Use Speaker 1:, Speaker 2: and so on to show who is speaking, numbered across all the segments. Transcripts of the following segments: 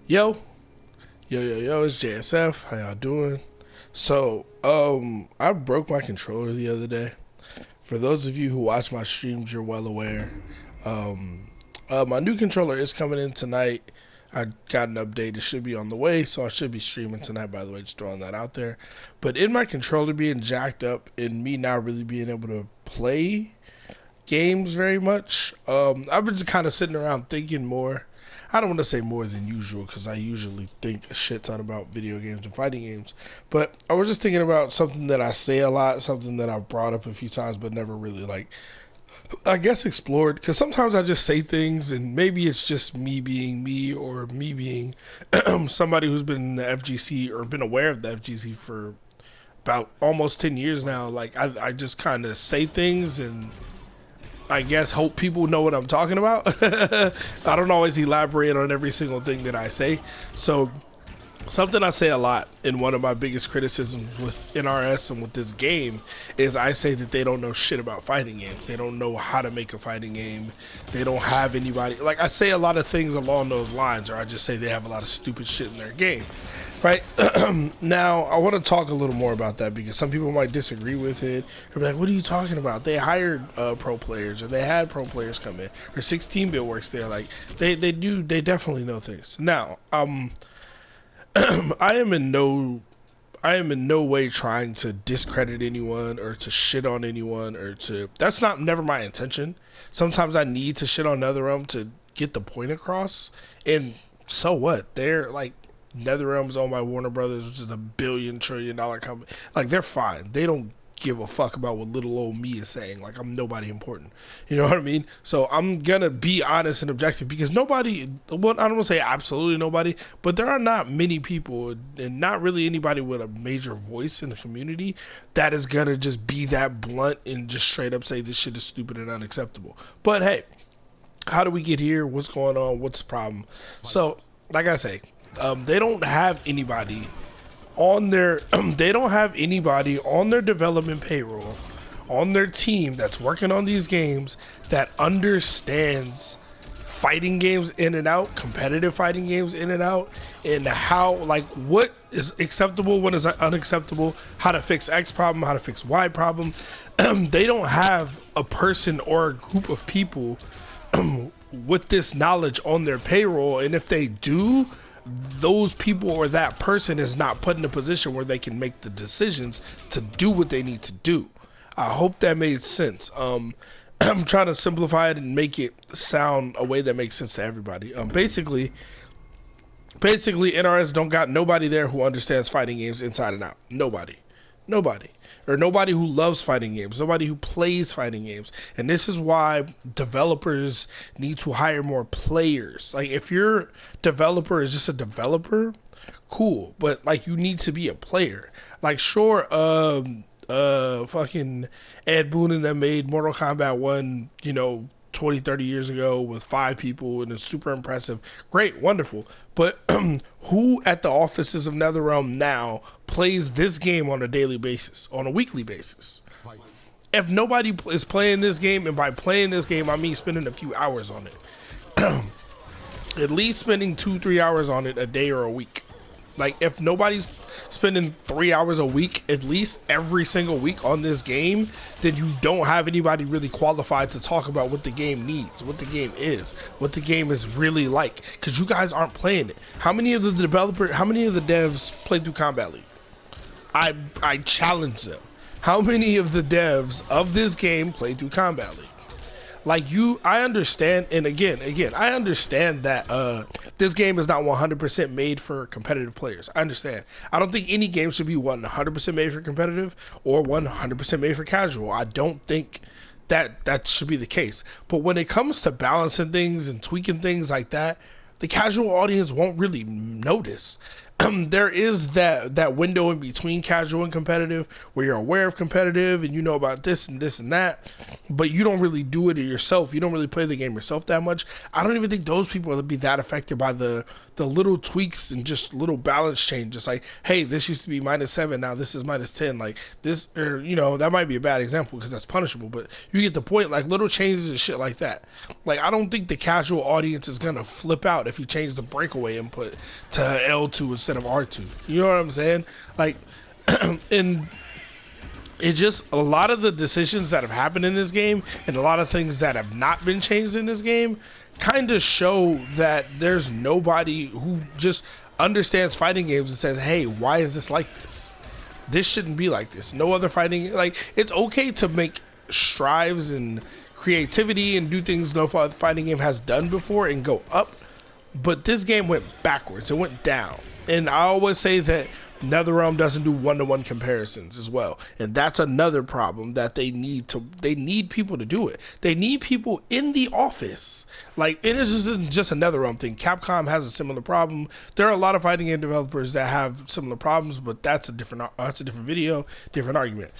Speaker 1: Yo, yo, it's JSF. How y'all doing? So, I broke my controller the other day. For those of you who watch my streams, you're well aware. Um, my new controller is coming in tonight. I got an update. It should be on the way, so I should be streaming tonight, by the way, just throwing that out there. But in my controller being jacked up and me not really being able to play games very much, I've been just kind of sitting around thinking more. I don't want to say more than usual because I usually think a shit ton about video games and fighting games. But I was just thinking about something that I say a lot, something that I've brought up a few times but never really, like, I guess explored. Because sometimes I just say things and maybe it's just me being me or me being somebody who's been in the FGC or been aware of the FGC for about almost 10 years now. Like, I just kind of say things and I guess hope people know what I'm talking about. I don't always elaborate on every single thing that I say. So something I say a lot in one of my biggest criticisms with NRS and with this game is I say that they don't know shit about fighting games. They don't know how to make a fighting game. They don't have anybody. Like, I say a lot of things along those lines, or I just say they have a lot of stupid shit in their game. Right. Now, I want to talk a little more about that because some people might disagree with it. They're like, what are you talking about? They hired pro players, or they had pro players come in, or 16-bit works there. Like, they definitely know things. Now, I am in no way trying to discredit anyone or to shit on anyone or to, that's not never my intention. Sometimes I need to shit on NetherRealm to get the point across, and so what? They're like, NetherRealm's owned by Warner Brothers, which is a billion-trillion-dollar company. Like, they're fine. They don't give a fuck about what little old me is saying. Like, I'm nobody important. You know what I mean? So I'm gonna be honest and objective because nobody, well, I don't want to say absolutely nobody, but there are not many people and not really anybody with a major voice in the community that is gonna just be that blunt and just straight up say this shit is stupid and unacceptable. But hey, how do we get here? What's going on? What's the problem? So, like I say, they don't have anybody on their they don't have anybody on their development payroll on their team that's working on these games that understands fighting games in and out, competitive fighting games in and out, and how, like, what is acceptable, what is unacceptable, how to fix X problem, how to fix Y problem. They don't have a person or a group of people with this knowledge on their payroll, and if they do, those people or that person is not put in a position where they can make the decisions to do what they need to do. I hope that made sense. I'm trying to simplify it and make it sound a way that makes sense to everybody. Basically, NRS don't got nobody there who understands fighting games inside and out. Nobody, or nobody who loves fighting games, nobody who plays fighting games. And this is why developers need to hire more players. Like, if your developer is just a developer, cool, but like, you need to be a player. Like, sure, fucking Ed Boon and them made Mortal Kombat 1, 20, 30 years ago with 5 people, and it's super impressive. Great, wonderful. But who at the offices of NetherRealm now plays this game on a daily basis, on a weekly basis? If nobody is playing this game, and by playing this game, I mean spending a few hours on it, at least spending 2-3 hours on it a day or a week. Like, if nobody's spending 3 hours a week, at least every single week on this game, then you don't have anybody really qualified to talk about what the game needs, what the game is, what the game is really like, because you guys aren't playing it. How many of the devs play through Combat League? I challenge them. How many of the devs of this game play through Combat League? Like, I understand, and again, I understand that this game is not 100% made for competitive players. I understand. I don't think any game should be 100% made for competitive or 100% made for casual. I don't think that should be the case. But when it comes to balancing things and tweaking things like that, the casual audience won't really notice. There is that window in between casual and competitive where you're aware of competitive and you know about this and this and that, but you don't really do it yourself. You don't really play the game yourself that much. I don't even think those people will be that affected by the the little tweaks and just little balance changes. Like, hey, this used to be -7, now this is -10. Like this, or that might be a bad example because that's punishable, but you get the point. Like little changes and shit like that. Like I don't think the casual audience is gonna flip out if you change the breakaway input to L2 instead of R2. You know what I'm saying? Like, and it's just a lot of the decisions that have happened in this game and a lot of things that have not been changed in this game kind of show that there's nobody who just understands fighting games and says, hey, why is this like this? This shouldn't be like this. No other fighting, like, it's okay to make strives and creativity and do things no fighting game has done before and go up, but this game went backwards. It went down. And I always say that NetherRealm doesn't do one-to-one comparisons as well, and that's another problem that they need people to do it. They need people in the office. Like, it isn't just a NetherRealm thing. Capcom has a similar problem. There are a lot of fighting game developers that have similar problems, but that's a different video, different argument.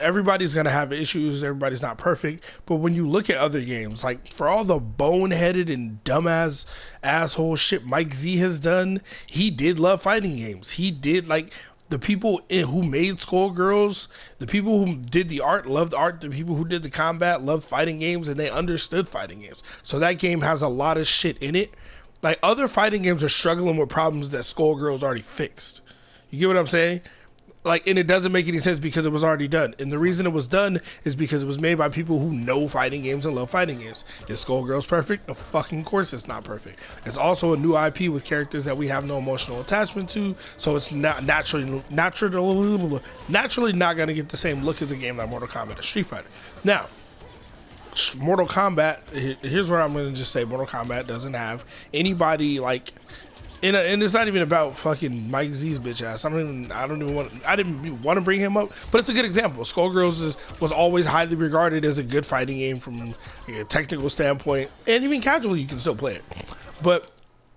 Speaker 1: Everybody's gonna have issues. Everybody's not perfect, but when you look at other games, like for all the boneheaded and dumbass asshole shit Mike Z has done, he did love fighting games. He did. Like the people who made Skullgirls, the people who did the art loved art. The people who did the combat loved fighting games, and they understood fighting games. So that game has a lot of shit in it. Like other fighting games are struggling with problems that Skullgirls already fixed. You get what I'm saying? Like, and it doesn't make any sense because it was already done. And the reason it was done is because it was made by people who know fighting games and love fighting games. Is Skullgirls perfect? Of fucking course it's not perfect. It's also a new IP with characters that we have no emotional attachment to, so it's not naturally not going to get the same look as a game like Mortal Kombat or Street Fighter. Now, Mortal Kombat, here's where I'm going to just say Mortal Kombat doesn't have anybody like... And it's not even about fucking Mike Z's bitch ass. I didn't want to bring him up, but it's a good example. Skullgirls was always highly regarded as a good fighting game from a technical standpoint, and even casually you can still play it. But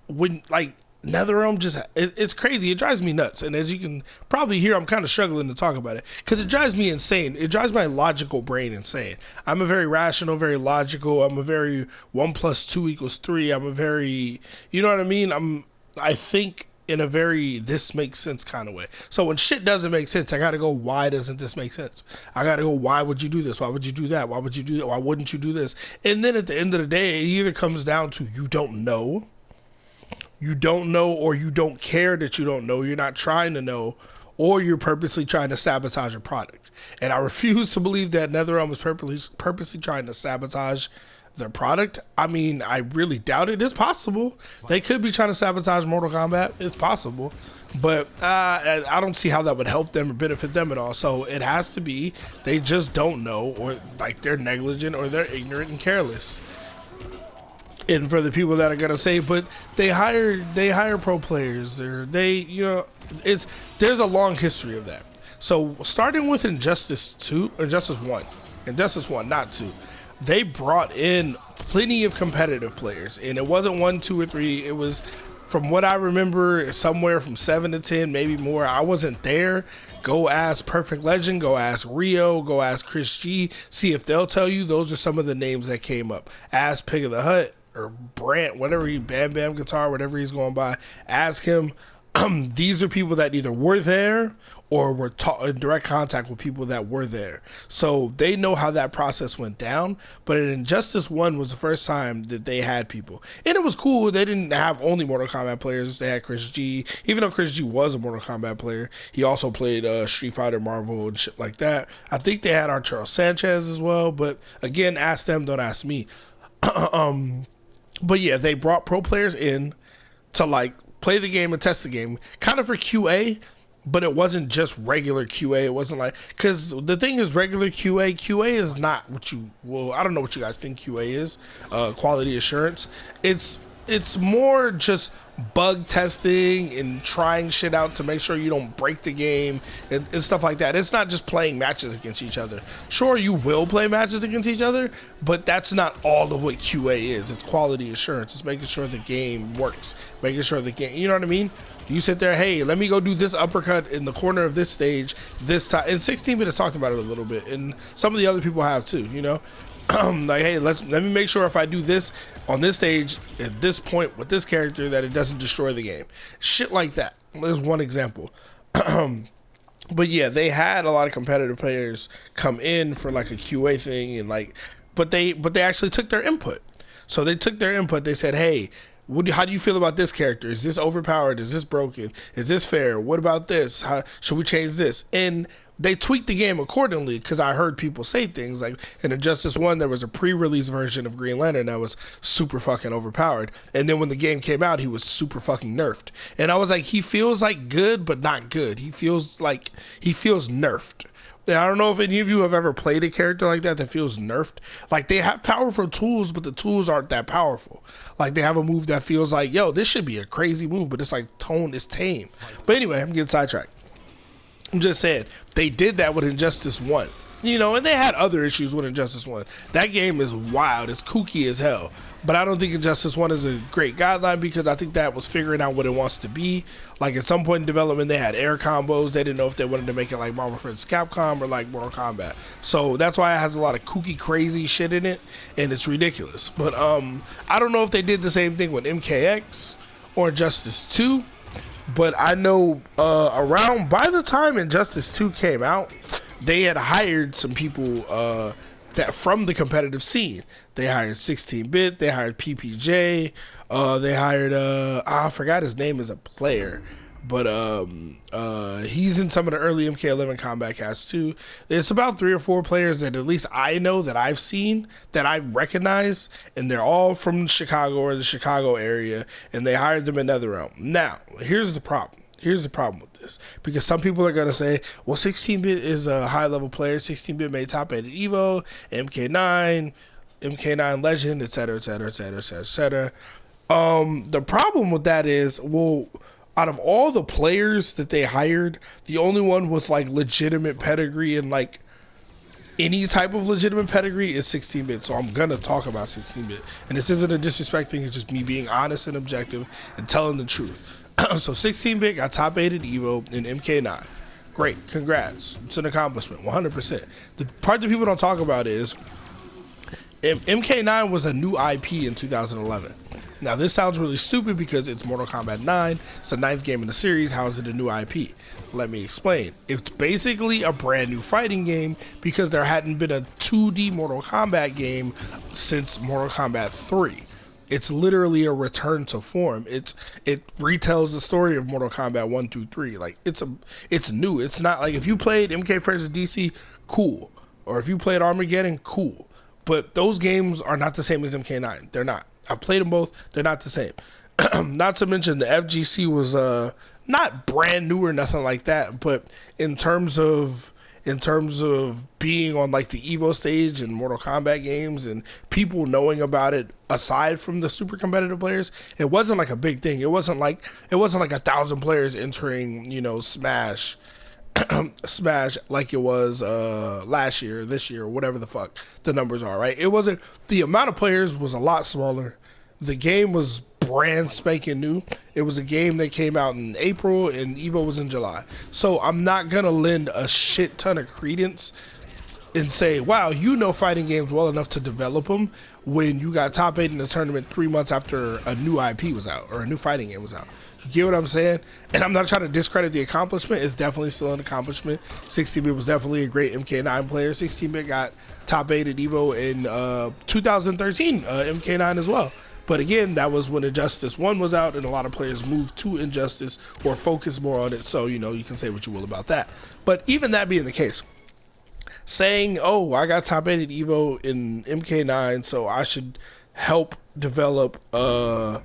Speaker 1: when like NetherRealm it's crazy. It drives me nuts, and as you can probably hear, I'm kind of struggling to talk about it because it drives me insane. It drives my logical brain insane. I'm a very rational, very logical. I'm a very 1 + 2 = 3. I'm a very, you know what I mean? I think in a very this makes sense kind of way. So when shit doesn't make sense, I gotta go, why doesn't this make sense? I gotta go, why would you do this? Why would you do that? Why would you do that? Why wouldn't you do this? And then at the end of the day, it either comes down to you don't know, or you don't care that you don't know, you're not trying to know, or you're purposely trying to sabotage a product. And I refuse to believe that NetherRealm is purposely trying to sabotage their product. I mean, I really doubt it. It's possible. They could be trying to sabotage Mortal Kombat. It's possible. But I don't see how that would help them or benefit them at all. So it has to be they just don't know, or like they're negligent, or they're ignorant and careless. And for the people that are gonna say, but they hire pro players. There's a long history of that. So starting with Injustice 1, not 2. They brought in plenty of competitive players, and it wasn't 1, 2, or 3. It was, from what I remember, somewhere from 7 to 10, maybe more. I wasn't there. Go ask Perfect Legend, go ask Rio, go ask Chris G, see if they'll tell you. Those are some of the names that came up. Ask Pig of the Hut or Brant, whatever Bam Bam Guitar, whatever he's going by. Ask him. These are people that either were there or were in direct contact with people that were there. So they know how that process went down. But in Injustice 1 was the first time that they had people. And it was cool. They didn't have only Mortal Kombat players. They had Chris G. Even though Chris G was a Mortal Kombat player, he also played Street Fighter, Marvel, and shit like that. I think they had Arturo Sanchez as well. But again, ask them, don't ask me. But yeah, they brought pro players in to like play the game and test the game, kind of for QA, but it wasn't just regular QA. It wasn't like, because the thing is, regular QA is not what I don't know what you guys think QA is, quality assurance. It's more just bug testing and trying shit out to make sure you don't break the game and stuff like that. It's not just playing matches against each other. Sure, you will play matches against each other, but that's not all of what QA is. It's quality assurance. It's making sure the game works, making sure the game, you know what I mean? You sit there, hey, let me go do this uppercut in the corner of this stage this time. And 16-bit has talked about it a little bit, and some of the other people have too, you know? Like, hey, let me make sure if I do this on this stage at this point with this character that it doesn't destroy the game. Shit like that. There's one example. But yeah, they had a lot of competitive players come in for like a QA thing, and like, but they actually took their input. So they took their input. They said, hey, how do you feel about this character? Is this overpowered? Is this broken? Is this fair? What about this? How should we change this? And they tweaked the game accordingly, because I heard people say things like in Injustice 1 there was a pre-release version of Green Lantern that was super fucking overpowered, and then when the game came out he was super fucking nerfed, and I was like, he feels like good but not good. He feels nerfed. I don't know if any of you have ever played a character like that feels nerfed. Like, they have powerful tools, but the tools aren't that powerful. Like, they have a move that feels like, yo, this should be a crazy move, but it's like it's tame. But anyway, I'm getting sidetracked. I'm just saying, they did that with Injustice 1. You know, and they had other issues with Injustice 1. That game is wild. It's kooky as hell. But I don't think Injustice 1 is a great guideline, because I think that was figuring out what it wants to be. Like, at some point in development, they had air combos. They didn't know if they wanted to make it like Marvel vs. Capcom or like Mortal Kombat. So that's why it has a lot of kooky, crazy shit in it, and it's ridiculous. But I don't know if they did the same thing with MKX or Injustice 2. But I know around by the time Injustice 2 came out, they had hired some people that from the competitive scene. They hired 16-Bit, they hired PPJ, they hired I forgot his name as a player, but he's in some of the early MK11 combat casts too. It's about 3 or 4 players that at least I know that I've seen, that I recognize, and they're all from Chicago or the Chicago area, and they hired them in NetherRealm. Now, here's the problem. Here's the problem with this, because some people are going to say, well, 16-Bit is a high-level player. 16-Bit made top 8 at EVO, MK9 Legend, etc., etc., etc., etc., etc. The problem with that is, well, out of all the players that they hired, the only one with like legitimate pedigree and like any type of legitimate pedigree is 16-Bit. So I'm gonna talk about 16-Bit, and this isn't a disrespect thing. It's just me being honest and objective and telling the truth. So 16-Bit got top 8 at EVO in MK9. Great, congrats. It's an accomplishment, 100%. The part that people don't talk about is MK9 was a new IP in 2011. Now, this sounds really stupid because it's Mortal Kombat 9. It's the 9th game in the series. How is it a new IP? Let me explain. It's basically a brand new fighting game because there hadn't been a 2D Mortal Kombat game since Mortal Kombat 3. It's literally a return to form. It retells the story of Mortal Kombat 1 through 3. Like, it's new. It's not like if you played MK vs. DC, cool. Or if you played Armageddon, cool. But those games are not the same as MK9. They're not. I've played them both. They're not the same. Not to mention the FGC was not brand new or nothing like that, but in terms of being on like the Evo stage in Mortal Kombat games and people knowing about it, aside from the super competitive players, it wasn't like a big thing. It wasn't like 1,000 players entering, you know, Smash like it was last year, this year, whatever the fuck the numbers are, right? It wasn't, the amount of players was a lot smaller. The game was brand spanking new. It was a game that came out in April and EVO was in July. So I'm not gonna lend a shit ton of credence and say, wow, you know fighting games well enough to develop them, when you got top 8 in the tournament 3 months after a new IP was out or a new fighting game was out. You get what I'm saying? And I'm not trying to discredit the accomplishment. It's definitely still an accomplishment. 16-Bit was definitely a great MK9 player. 16-Bit got top 8 at EVO in 2013, MK9 as well. But again, that was when Injustice 1 was out, and a lot of players moved to Injustice or focused more on it. So, you know, you can say what you will about that. But even that being the case, saying, oh, I got top 8 at EVO in MK9, so I should help develop MK11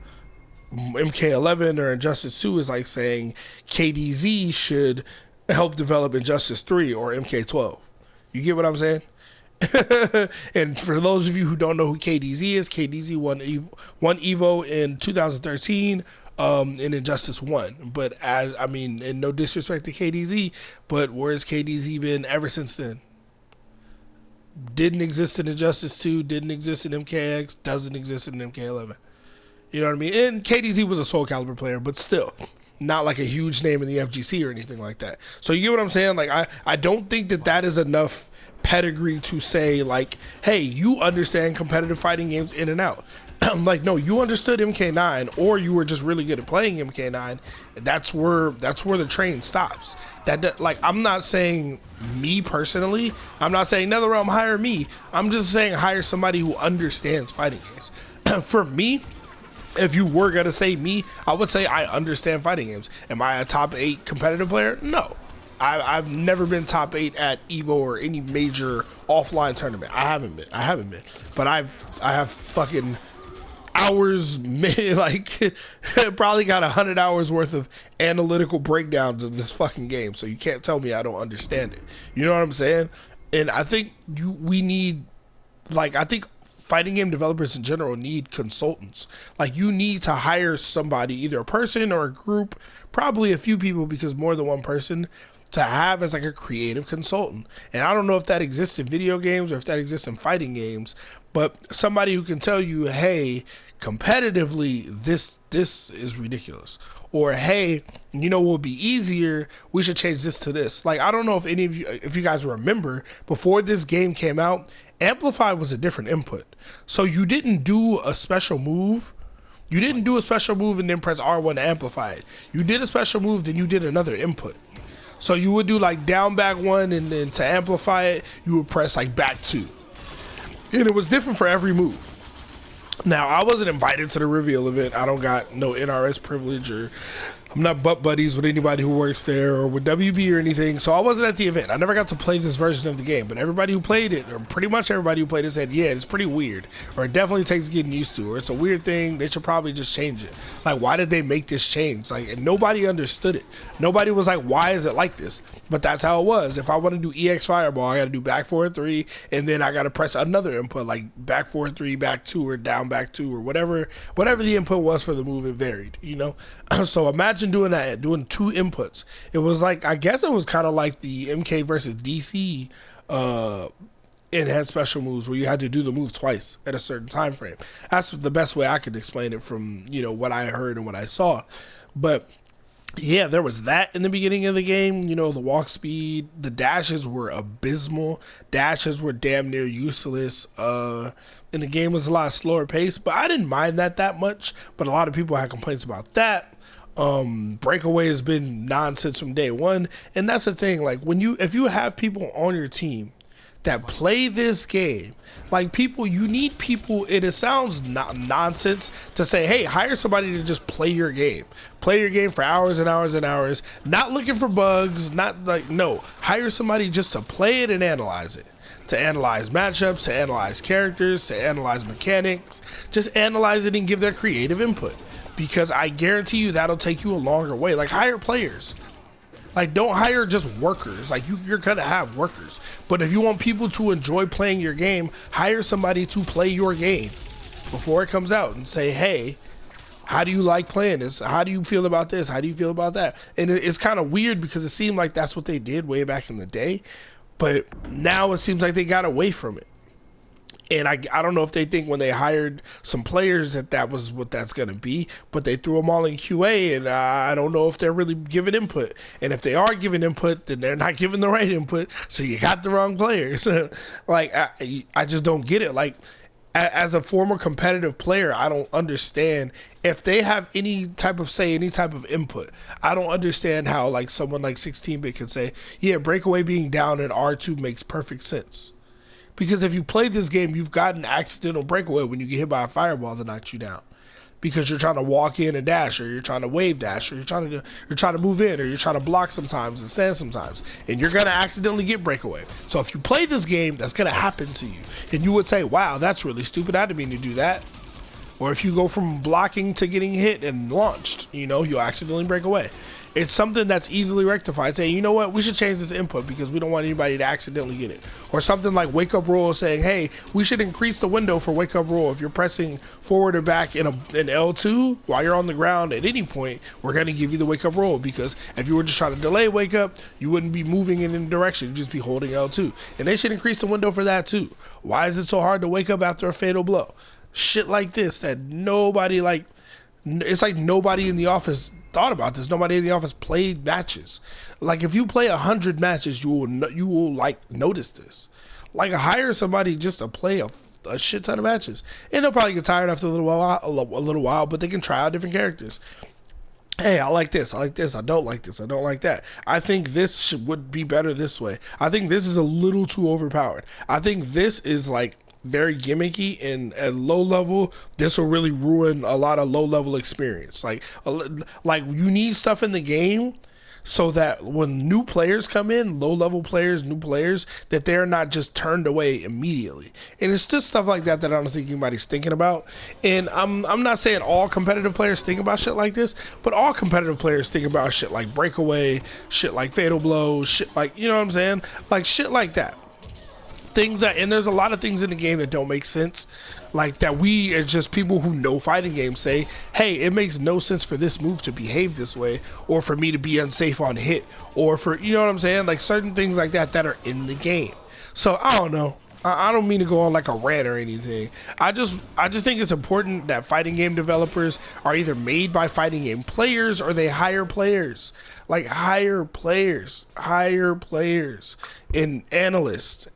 Speaker 1: or Injustice 2 is like saying KDZ should help develop Injustice 3 or MK12. You get what I'm saying? And for those of you who don't know who KDZ is, KDZ won EVO in 2013 in Injustice 1. But I mean, and no disrespect to KDZ, but where's KDZ been ever since then? Didn't exist in Injustice 2, didn't exist in MKX, doesn't exist in MK11. You know what I mean? And KDZ was a Soul Calibur player, but still, not like a huge name in the FGC or anything like that. So you get what I'm saying? Like, I don't think that is enough pedigree to say like, hey, you understand competitive fighting games in and out. I'm like, no, you understood MK9, or you were just really good at playing MK9. That's where the train stops. Like, I'm not saying me personally. I'm not saying NetherRealm hire me. I'm just saying hire somebody who understands fighting games. For me, if you were gonna say me, I would say I understand fighting games. Am I a top 8 competitive player? No. I've never been top 8 at EVO or any major offline tournament. I haven't been. But I have fucking hours, like probably got 100 hours worth of analytical breakdowns of this fucking game. So you can't tell me I don't understand it. You know what I'm saying? And I think we need, like, I think fighting game developers in general need consultants. Like, you need to hire somebody, either a person or a group, probably a few people, because more than one person, to have as like a creative consultant. And I don't know if that exists in video games or if that exists in fighting games, but somebody who can tell you, hey, competitively, this is ridiculous. Or, hey, you know what would be easier? We should change this to this. Like, I don't know if any of you, if you guys remember, before this game came out, Amplify was a different input. So you didn't do a special move. You didn't do a special move and then press R1 to amplify it. You did a special move, then you did another input. So you would do like down back 1, and then to amplify it, you would press like back 2. And it was different for every move. Now, I wasn't invited to the reveal event. I don't got no NRS privilege, or I'm not butt buddies with anybody who works there or with WB or anything, so I wasn't at the event. I never got to play this version of the game, but everybody who played it, or pretty much everybody who played it, said, yeah, it's pretty weird, or it definitely takes getting used to, or it's a weird thing, they should probably just change it. Like, why did they make this change? Like, and nobody understood it. Nobody was like, why is it like this? But that's how it was. If I want to do EX Fireball, I got to do back 4-3, and then I got to press another input, like back 4-3, back 2, or down back 2, or whatever the input was for the move. It varied, you know? So imagine doing that, doing 2 inputs. It was like, I guess it was kind of like the MK versus DC it had special moves where you had to do the move twice at a certain time frame. That's the best way I could explain it from, you know, what I heard and what I saw. But yeah, there was that in the beginning of the game. You know, the walk speed, the dashes were abysmal. Dashes were damn near useless. And the game was a lot slower paced, but I didn't mind that much. But a lot of people had complaints about that. Breakaway has been nonsense from day one, and that's the thing. Like, if you have people on your team that play this game, like, people, you need people. It sounds nonsense to say, hey, hire somebody to just play your game for hours and hours and hours, not looking for bugs, not like, no, hire somebody just to play it and analyze it, to analyze matchups, to analyze characters, to analyze mechanics, just analyze it and give their creative input, because I guarantee you that'll take you a longer way. Like, hire players. Like, don't hire just workers. Like, you're gonna have workers, but if you want people to enjoy playing your game, hire somebody to play your game before it comes out and say, hey, how do you like playing this? How do you feel about this? How do you feel about that? And it's kind of weird because it seemed like that's what they did way back in the day, but now it seems like they got away from it. And I don't know if they think when they hired some players that was what that's going to be, but they threw them all in QA, and I don't know if they're really giving input. And if they are giving input, then they're not giving the right input, so you got the wrong players. Like, I just don't get it. Like, as a former competitive player, I don't understand if they have any type of say, any type of input. I don't understand how, like, someone like 16-bit can say, yeah, breakaway being down in R2 makes perfect sense. Because if you play this game, you've got an accidental breakaway when you get hit by a fireball that knocks you down. Because you're trying to walk in and dash, or you're trying to wave dash, or you're trying to move in, or you're trying to block sometimes and stand sometimes, and you're gonna accidentally get breakaway. So if you play this game, that's gonna happen to you, and you would say, "Wow, that's really stupid. I didn't mean to do that." Or if you go from blocking to getting hit and launched, you know, you'll accidentally break away. It's something that's easily rectified, saying, you know what, we should change this input because we don't want anybody to accidentally get it. Or something like wake up roll saying, hey, we should increase the window for wake up roll. If you're pressing forward or back in L2 while you're on the ground at any point, we're going to give you the wake up roll, because if you were just trying to delay wake up, you wouldn't be moving in any direction, you'd just be holding L2. And they should increase the window for that too. Why is it so hard to wake up after a fatal blow? Shit like this that nobody, like, it's like nobody in the office thought about this. Nobody in the office played matches. Like, if you play 100 matches, you will like notice this. Like hire somebody just to play a shit ton of matches, and they'll probably get tired after a little while. A little while, but they can try out different characters. Hey, I like this. I like this. I don't like this. I don't like that. I think this would be better this way. I think this is a little too overpowered. I think this is like very gimmicky and at low level. This will really ruin a lot of low level experience. Like you need stuff in the game so that when new players come in, low level players, new players, that they're not just turned away immediately. And it's just stuff like that that I don't think anybody's thinking about. And I'm not saying all competitive players think about shit like this, but all competitive players think about shit like breakaway, shit like fatal blow, shit like, you know what I'm saying? Like shit like that. Things that, and there's a lot of things in the game that don't make sense, like that we as just people who know fighting games say, hey, it makes no sense for this move to behave this way, or for me to be unsafe on hit, or for, you know what I'm saying, like certain things like that that are in the game. So I don't know, I don't mean to go on like a rant or anything. I just think it's important that fighting game developers are either made by fighting game players or they hire players. Like hire players and analysts.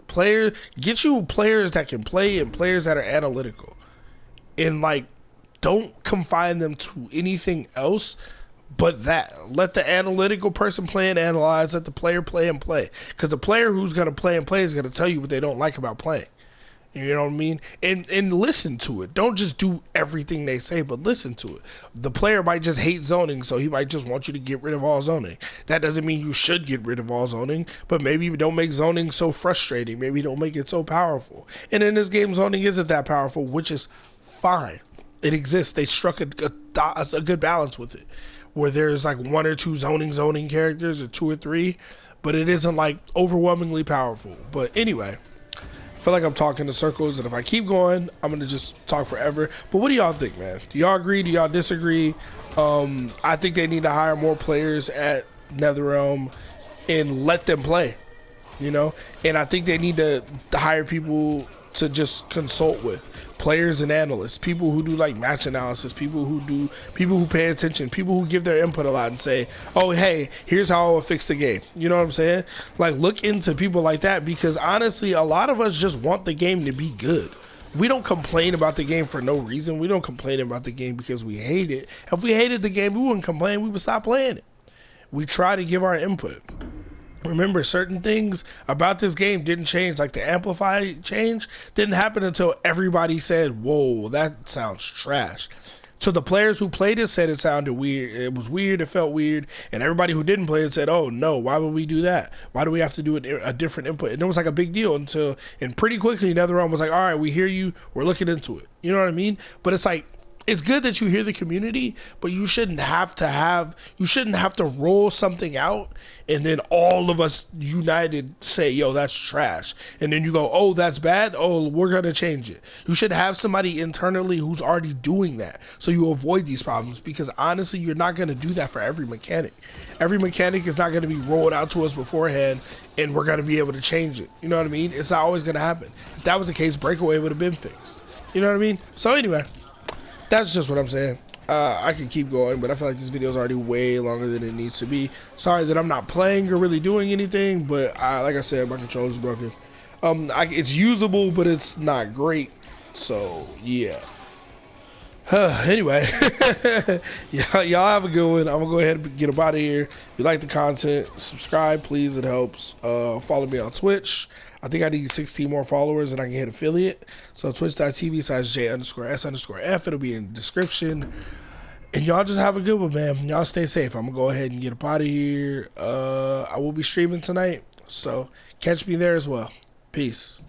Speaker 1: Get you players that can play and players that are analytical. And like don't confine them to anything else but that. Let the analytical person play and analyze, let the player play and play. Because the player who's gonna play and play is gonna tell you what they don't like about playing. You know what I mean? And listen to it. Don't just do everything they say, but listen to it. The player might just hate zoning, so he might just want you to get rid of all zoning. That doesn't mean you should get rid of all zoning, but maybe don't make zoning so frustrating. Maybe don't make it so powerful. And in this game, zoning isn't that powerful, which is fine. It exists. They struck a good balance with it, where there's like one or two zoning characters, or two or three, but it isn't like overwhelmingly powerful. But anyway, I feel like I'm talking in circles, and if I keep going, I'm gonna just talk forever. But what do y'all think, man? Do y'all agree? Do y'all disagree? I think they need to hire more players at NetherRealm and let them play, you know? And I think they need to hire people to just consult with, players and analysts, people who do like match analysis, people who pay attention, people who give their input a lot and say, oh, hey, here's how I'll fix the game. You know what I'm saying? Like, look into people like that, because honestly, a lot of us just want the game to be good. We don't complain about the game for no reason. We don't complain about the game because we hate it. If we hated the game, we wouldn't complain. We would stop playing it. We try to give our input. Remember, certain things about this game didn't change. Like the amplify change didn't happen until everybody said, whoa, that sounds trash. So the players who played it said it sounded weird. It was weird. It felt weird. And everybody who didn't play it said, oh, no, why would we do that? Why do we have to do a different input? And it was like a big deal and pretty quickly, NetherRealm was like, all right, we hear you. We're looking into it. You know what I mean? But it's like, it's good that you hear the community, but you shouldn't have to roll something out and then all of us united say, yo, that's trash. And then you go, oh, that's bad. Oh, we're going to change it. You should have somebody internally who's already doing that, so you avoid these problems, because honestly, you're not going to do that for every mechanic. Every mechanic is not going to be rolled out to us beforehand and we're going to be able to change it. You know what I mean? It's not always going to happen. If that was the case, Breakaway would have been fixed. You know what I mean? So anyway, that's just what I'm saying. I could keep going, but I feel like this video is already way longer than it needs to be. Sorry that I'm not playing or really doing anything, but like I said, my controller's broken. It's usable, but it's not great. So yeah. Anyway, y'all have a good one. I'm gonna go ahead and get up out of here. If you like the content, subscribe, please. It helps. Follow me on Twitch. I think I need 16 more followers and I can hit affiliate. So twitch.tv/J_S_F. It'll be in the description. And y'all just have a good one, man. Y'all stay safe. I'm gonna go ahead and get up out of here. I will be streaming tonight, so catch me there as well. Peace.